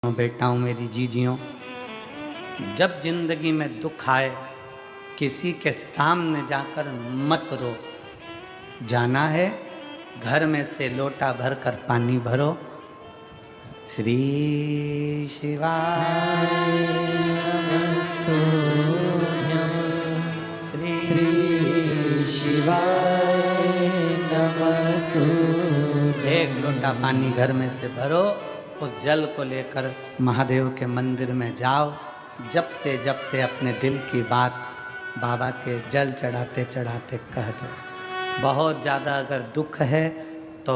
बेटाओं मेरी जीजियों, जब जिंदगी में दुख आए किसी के सामने जाकर मत रो। जाना है घर में से लोटा भर कर पानी भरो। श्री शिवाय नमस्तुभ्यं। श्री शिवाय नमस्तुभ्यं। एक लोटा पानी घर में से भरो, उस जल को लेकर महादेव के मंदिर में जाओ। जपते जपते अपने दिल की बात बाबा के जल चढ़ाते चढ़ाते कह दो। बहुत ज़्यादा अगर दुख है तो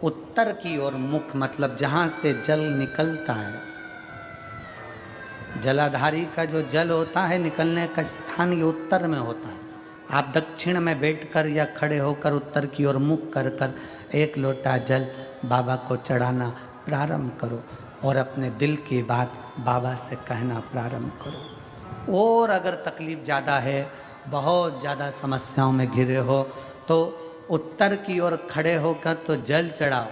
उत्तर की ओर मुख, मतलब जहाँ से जल निकलता है, जलाधारी का जो जल होता है निकलने का स्थान ये उत्तर में होता है। आप दक्षिण में बैठकर या खड़े होकर उत्तर की ओर मुख कर कर एक लोटा जल बाबा को चढ़ाना प्रारंभ करो और अपने दिल की बात बाबा से कहना प्रारंभ करो। और अगर तकलीफ ज़्यादा है, बहुत ज़्यादा समस्याओं में घिरे हो, तो उत्तर की ओर खड़े होकर तो जल चढ़ाओ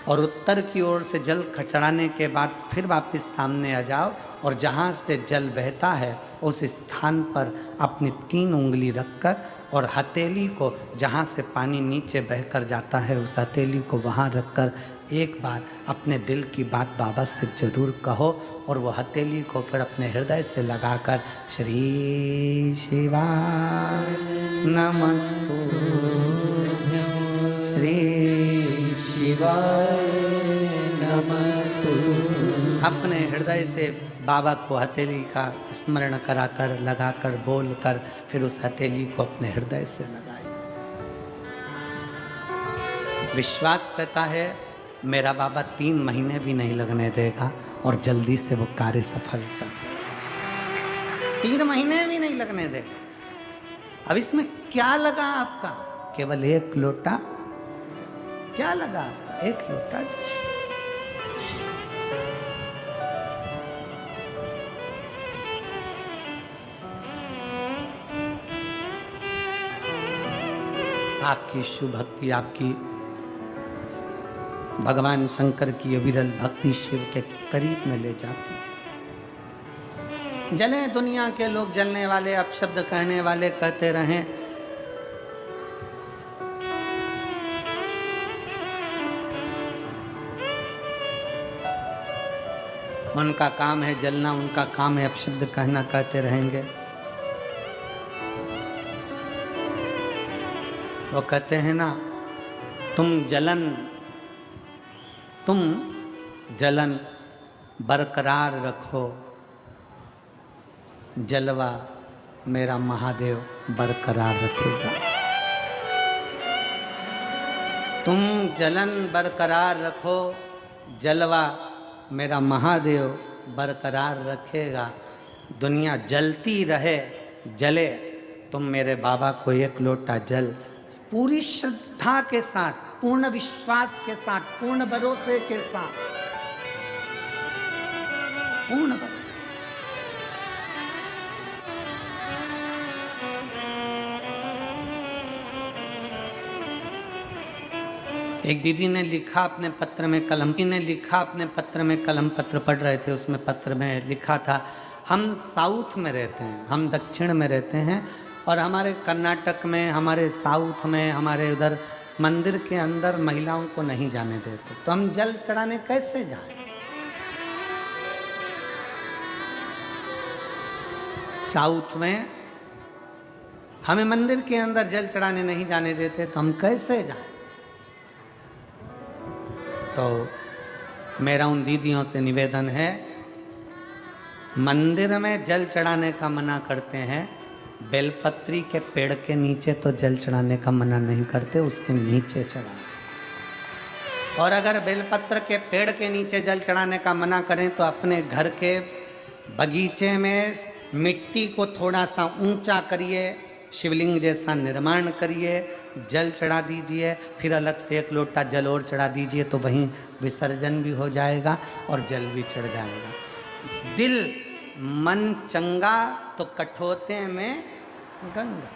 और उत्तर की ओर से जल चढ़ाने के बाद फिर वापस सामने आ जाओ और जहाँ से जल बहता है उस स्थान पर अपनी 3 उंगली रखकर और हथेली को, जहाँ से पानी नीचे बहकर जाता है, उस हथेली को वहाँ रखकर एक बार अपने दिल की बात बाबा से जरूर कहो और वो हथेली को फिर अपने हृदय से लगाकर श्री शिवाय नमस्तुभ्यं। श्री शिवाय नमस्तुभ्यं। अपने हृदय से बाबा को हथेली का स्मरण कराकर, लगाकर, बोलकर फिर उस हथेली को अपने हृदय से लगाइए। विश्वास करता है मेरा बाबा 3 महीने भी नहीं लगने देगा और जल्दी से वो कार्य सफल कर। 3 महीने भी नहीं लगने देगा। अब इसमें क्या लगा आपका? केवल एक लोटा। क्या लगा आपका? एक लोटा। आपकी शुभ भक्ति आपकी भगवान शंकर की अविरल भक्ति शिव के करीब में ले जाती है। जले दुनिया के लोग, जलने वाले, अपशब्द कहने वाले कहते रहें, उनका काम है जलना, उनका काम है अपशब्द कहना, कहते रहेंगे। वो कहते हैं ना, तुम जलन बरकरार रखो, जलवा मेरा महादेव बरकरार रखेगा। तुम जलन बरकरार रखो, जलवा मेरा महादेव बरकरार रखेगा। दुनिया जलती रहे, जले, तुम मेरे बाबा को एक लोटा जल पूरी श्रद्धा के साथ, पूर्ण विश्वास के साथ, पूर्ण भरोसे के साथ, पूर्ण भरोसे। एक दीदी ने लिखा अपने पत्र में, कलम पत्र पढ़ रहे थे, उसमें पत्र में लिखा था, हम साउथ में रहते हैं, हम दक्षिण में रहते हैं और हमारे कर्नाटक में, हमारे साउथ में, हमारे उधर मंदिर के अंदर महिलाओं को नहीं जाने देते, तो हम जल चढ़ाने कैसे जाएं? साउथ में हमें मंदिर के अंदर जल चढ़ाने नहीं जाने देते, तो हम कैसे जाएं? तो मेरा उन दीदियों से निवेदन है, मंदिर में जल चढ़ाने का मना करते हैं, बेलपत्री के पेड़ के नीचे तो जल चढ़ाने का मना नहीं करते, उसके नीचे चढ़ाएं। और अगर बेलपत्र के पेड़ के नीचे जल चढ़ाने का मना करें तो अपने घर के बगीचे में मिट्टी को थोड़ा सा ऊंचा करिए, शिवलिंग जैसा निर्माण करिए, जल चढ़ा दीजिए, फिर अलग से एक लोटा जल और चढ़ा दीजिए, तो वहीं विसर्जन भी हो जाएगा और जल भी चढ़ जाएगा। दिल मन चंगा तो कठोते में गंगा।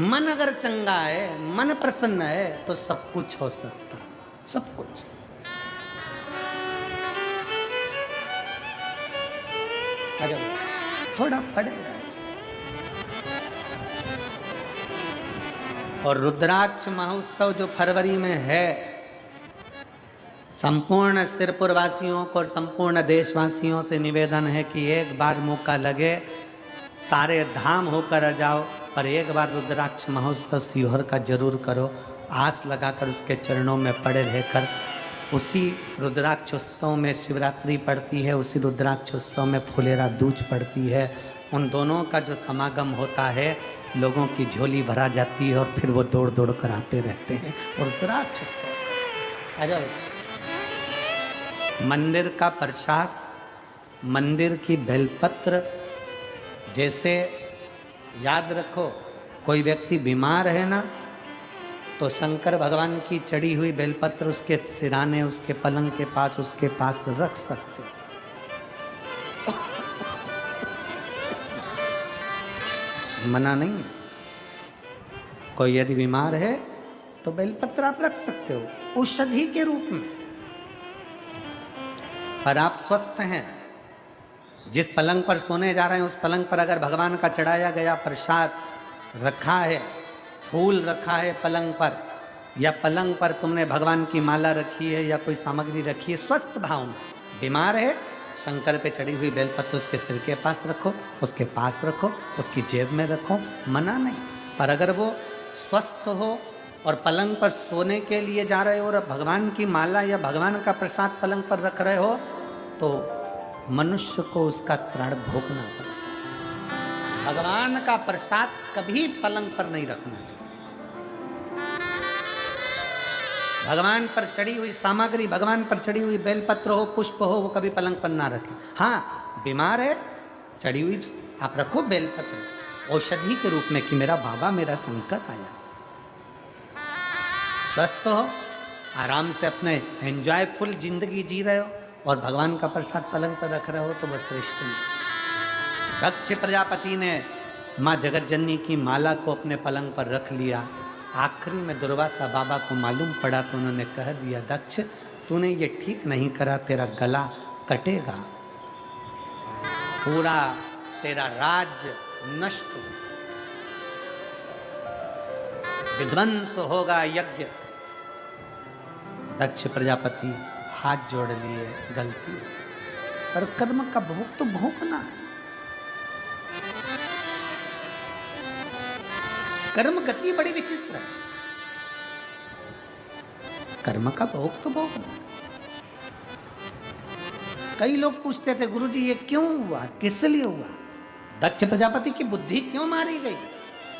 मन अगर चंगा है, मन प्रसन्न है, तो सब कुछ हो सकता, सब कुछ। थोड़ा पड़ेगा। और रुद्राक्ष महोत्सव जो फरवरी में है, संपूर्ण सिरपुर वासियों को और संपूर्ण देशवासियों से निवेदन है कि एक बार मौका लगे, सारे धाम होकर जाओ, पर एक बार रुद्राक्ष महोत्सव सीहोर का जरूर करो। आस लगाकर उसके चरणों में पड़े रहकर, उसी रुद्राक्षोत्सव में शिवरात्रि पड़ती है, उसी रुद्राक्षोत्सव में फुलेरा दूज पड़ती है। उन दोनों का जो समागम होता है, लोगों की झोली भरा जाती है और फिर वो दौड़ दौड़ कर आते रहते हैं। और रुद्राक्षोत्सव आ जाओ। मंदिर का प्रसाद, मंदिर की बेलपत्र, जैसे याद रखो कोई व्यक्ति बीमार है ना, तो शंकर भगवान की चढ़ी हुई बेलपत्र उसके सिराने, उसके पलंग के पास, उसके पास रख सकते हो। मना नहीं है। कोई यदि बीमार है तो बेलपत्र आप रख सकते हो औषधि के रूप में। पर आप स्वस्थ हैं, जिस पलंग पर सोने जा रहे हैं उस पलंग पर अगर भगवान का चढ़ाया गया प्रसाद रखा है, फूल रखा है पलंग पर, या पलंग पर तुमने भगवान की माला रखी है या कोई सामग्री रखी है, स्वस्थ भाव में, बीमार है, शंकर पे चढ़ी हुई बेलपत्र उसके सिर के पास रखो, उसके पास रखो, उसकी जेब में रखो, मना नहीं। पर अगर वो स्वस्थ हो और पलंग पर सोने के लिए जा रहे हो और भगवान की माला या भगवान का प्रसाद पलंग पर रख रहे हो, तो मनुष्य को उसका तृण भोगना पड़ता है। भगवान का प्रसाद कभी पलंग पर नहीं रखना चाहिए। भगवान पर चढ़ी हुई सामग्री, भगवान पर चढ़ी हुई बेलपत्र हो, पुष्प हो, वो कभी पलंग पर ना रखें। हाँ, बीमार है, चढ़ी हुई आप रखो बेलपत्र औषधि के रूप में कि मेरा बाबा, मेरा शंकर आया। स्वस्थ हो, आराम से अपने एंजॉयफुल जिंदगी जी रहे हो और भगवान का प्रसाद पलंग पर रख रहे हो, तो बस श्रेष्ठ नहीं। दक्ष प्रजापति ने माँ जगतजननी की माला को अपने पलंग पर रख लिया। आखिरी में दुर्वासा बाबा को मालूम पड़ा तो उन्होंने कह दिया, दक्ष तूने ये ठीक नहीं करा, तेरा गला कटेगा, पूरा तेरा राज्य नष्ट, विध्वंस होगा यज्ञ। दक्ष प्रजापति हाथ जोड़ लिए, गलती, पर कर्म का भोग तो भोगना है। कर्म गति बड़ी विचित्र है, कर्म का भोग तो भोगना। कई लोग पूछते थे, गुरुजी ये क्यों हुआ, किस लिए हुआ, दक्ष प्रजापति की बुद्धि क्यों मारी गई,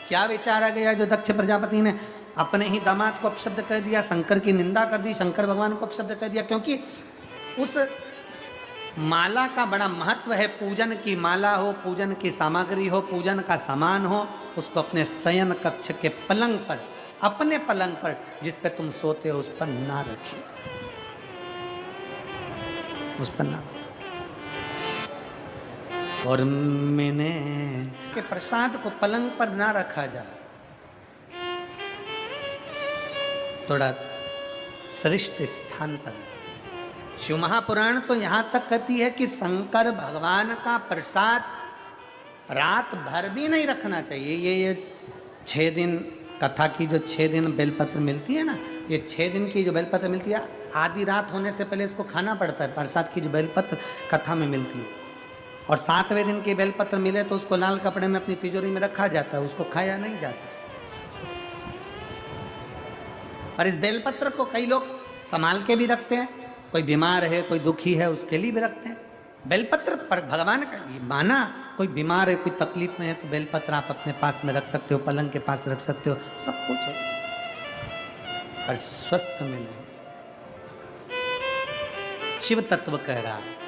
क्या विचारा गया जो दक्ष प्रजापति ने अपने ही दामाद को अपशब्द कह दिया, शंकर की निंदा कर दी, शंकर भगवान को अपशब्द कह दिया। क्योंकि उस माला का बड़ा महत्व है। पूजन की माला हो, पूजन की सामग्री हो, पूजन का सामान हो, उसको अपने शयन कक्ष के पलंग पर, अपने पलंग पर जिस पे तुम सोते हो, उस पर ना रखिए, उस पर ना रखिए। और मैंने के प्रसाद को पलंग पर ना रखा जाए, थोड़ा श्रेष्ठ स्थान पर। शिव महापुराण तो यहां तक कहती है कि शंकर भगवान का प्रसाद रात भर भी नहीं रखना चाहिए। ये 6 दिन कथा की जो 6 दिन बेलपत्र मिलती है ना, ये 6 दिन की जो बेलपत्र मिलती है, आधी रात होने से पहले इसको खाना पड़ता है। प्रसाद की जो बेलपत्र कथा में मिलती है, और 7वें दिन की बेलपत्र मिले तो उसको लाल कपड़े में अपनी तिजोरी में रखा जाता है, उसको खाया नहीं जाता। पर इस बेलपत्र को कई लोग संभाल के भी रखते हैं, कोई बीमार है, कोई दुखी है, उसके लिए भी रखते हैं। बेलपत्र पर भगवान का माना, कोई बीमार है, कोई तकलीफ में है, तो बेलपत्र आप अपने पास में रख सकते हो, पलंग के पास रख सकते हो, सब कुछ है, पर स्वस्थ में नहीं। शिव तत्व कह रहा है